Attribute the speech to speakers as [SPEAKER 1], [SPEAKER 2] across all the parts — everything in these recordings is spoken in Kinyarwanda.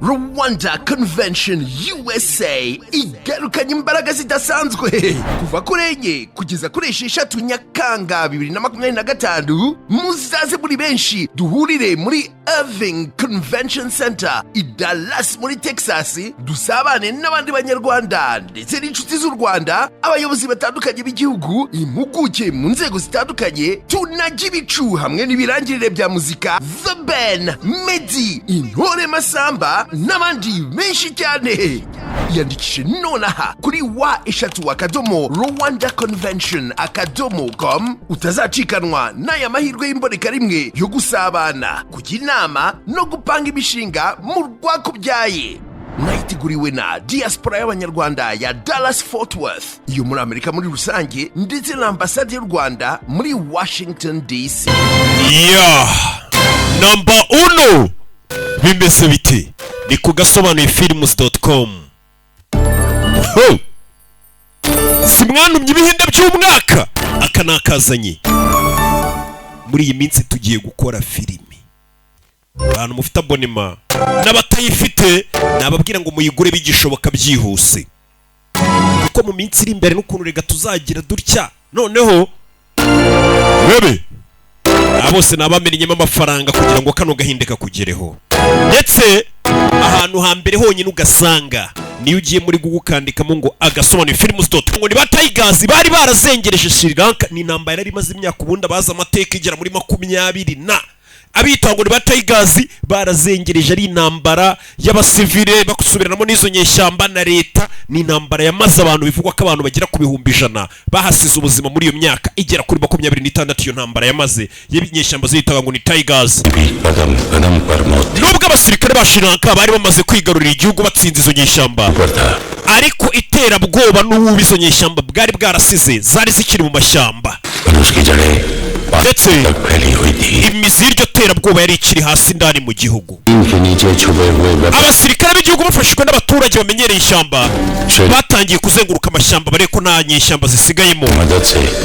[SPEAKER 1] Rwanda Convention USA igarukanye imbaraga zidasanzwe kuva kuri enye kugeza kuri 6 Nyakanga 2025. Muzaze muri benshi duhurire muri Irving Convention Center i Dallas muri Texas, dusabane n'abandi banyarwanda ndetse n'inshuti z'u Rwanda, abayobozi batandukanye b'igihugu, impuguke mu nzego zitandukanye, tunajya ibicu hamwe n'ibirangirire bya muzika, The Ben, Meddy, Intore Masamba n'abandi benshi cyane. Yandikishe nonaha kuri wa@rwandaconvention.com utazacikanwa n'aya mahirwe y'imboneka rimwe yo gusabana, kujya inama no gupanga imishinga mu rwakubyaye. Mwayiteguriwe na diaspora y'abanyarwanda ya Dallas Fort Worth, iyo muri Amerika muri rusange, ndetse na ambasade y'u Rwanda muri Washington DC.
[SPEAKER 2] Number 1 bimeze bite? Ni ku gasobanuyefilms.com. Si mwanumye ibihinde by'umwaka aka nakazanye. Muri iyi minsi tugiye gukora filimi. Abantu mufite abonema n'abatayifite nababwira ngo muyigure bigishoboka byihuse, kuko mu minsi iri imbere n'ukuntu rega tuzagira dutya noneho webe abose nabamenyemo amafaranga kugira ngo kano gahinde kakugereho. Ndetse ahantu hambere honyine ugasanga niyo ugiye muri Google ukandikamo ngo agasobanuyefilms.com, ngo ni ba Tigers bari barazengereje Sri Lanka. Ni intambara yari imaze imyaka ubundi abaza amateka igera muri 20 na abita ngo ni ba Tigers barazengereje, ari intambara y'abasivile bakusubiranamo n'izo nyeshyamba na leta. Ni intambara yamaze abantu, bivugwa ko abantu bagera ku 100,000 bahasize ubuzima muri iyo myaka igera kuri 26. Iyo ntambara yamaze y'inyeshyamba zitaga ngo ni Tigers. Nubwo abasirikare ba Sri Lanka bari bamaze kwigarurira igihugu batsinze izo nyeshyamba, ariko iterabwoba n'ububi izo nyeshyamba bwari bwarasize zari zikiri mu mashyamba, ndetse imizi y'iryo terabwoba yari ikiri hasi ndani mu gihugu. Abasirikare b'igihugu bafashijwe n'abaturage bamenyereye ishyamba batangiye kuzenguruka amashyamba bareko nta nyeshyamba zisigayemo,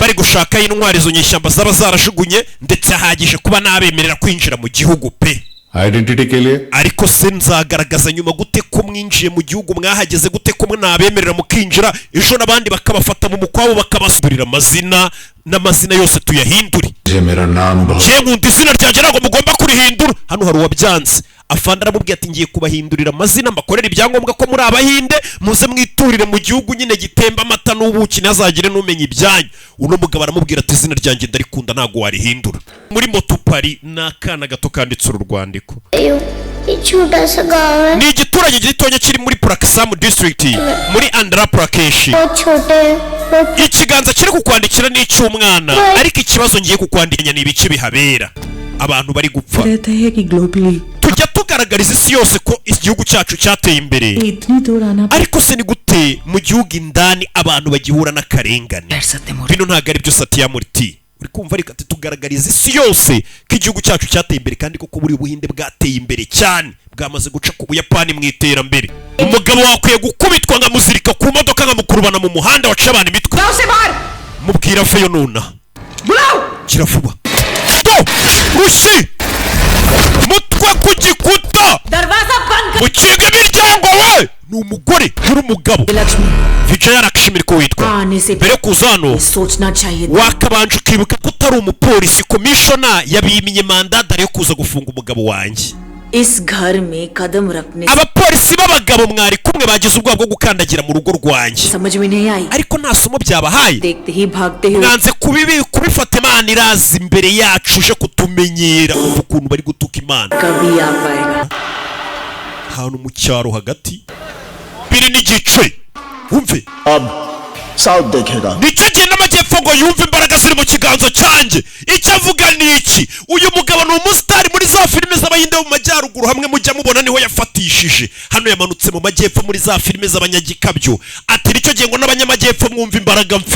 [SPEAKER 2] bari gushaka intwari izo nyeshyamba zaba zarajugunye, ndetse ahagije kuba nabemerera kwinjira mu gihugu pe.
[SPEAKER 3] Identity ke liye
[SPEAKER 2] ariko se nzagaragaza nyuma gute ko mwinjiye mu gihugu, mwahageze gute ko mwabemerera mukinjira, ejo nabandi bakabafata mu mukwabo bakabasubirira amazina n'amazina yose tuyahindure.
[SPEAKER 3] je mera naam
[SPEAKER 2] nkunda izina ryanjye ntabwo mugomba kurihindura. Hano hari uwabyanze, afande aramubwiye ati ngiye kubahindurira amazina mbakorera ibyangombwa ko muri abahinde, muze mwiturire mu gihugu nyine gitemba amata n'ubuki, ntazagire n'umenya ibyanyu. Uno mugabo aramubwira ati izina ryanjye ndarikunda ntabwo warihindura. Muri Motupari n'akana gato kanditse uru rwandiko. Ni igiturage gitonya kiri muri Prakasam district muri Andhra Pradesh. Ikiganza kiri kukwandikira n'icy'umwana, ariko ikibazo ngiye kukwandikanya ni ibiki bihabera. Abantu bari gupfa. Tujya tugaragariza isi yose ko igihugu cyacu cyateye imbere, ariko se ni gute mu gihugu indani abantu bagihura n'akarengane? Bino ntabwo ari byo Satya Murti uri kumva, ariko tugaragariza isi yose ko igihugu cyacu cyateye imbere, kandi koko buri Buhinde bwateye imbere cyane, bwamaze guca ku Buyapani mu iterambere. Umugabo wakwiye gukubitwa nka muzirika ku modoka nka mukurubana mu muhanda waca abantu imitwe. Mubwira feyo nuna kiravuba rushi mutwe ku gikuta mukinga imiryango we. Ni umugore n'umugabo Vijaya Lakshmi ko witwa. Mbere kuzano wakabanje ukibuka ko utari umupolisi, komishona yabimye manda dare yo kuza gufunga umugabo wanjye. Abapolisi b'abagabo mwari kumwe bagize ubwoba bwo gukandagira mu rugo rwanjye, ariko nta somo byabahaye. Nanze kubifata Imana irazi imbere yacu uje kutumenyera ukuntu bari gutuka Imana. Hano mu cyaro hagati biri n'igice wumve
[SPEAKER 4] South dekhega
[SPEAKER 2] nicyo gihe n'amajyepfo ngo yumve imbaraga ziri mu kiganza cyanjye. Icyo avuga ni iki? Uyu mugabo ni umusitari muri za filime z'abahinde mu majyaruguru, hamwe mujya mubona niho yafatishije. Hano yamanutse mu majyepfo muri za filime z'abanyagikabyo, ati nicyo gihe ngo n'abanyamajyepfo mwumva imbaraga mfite.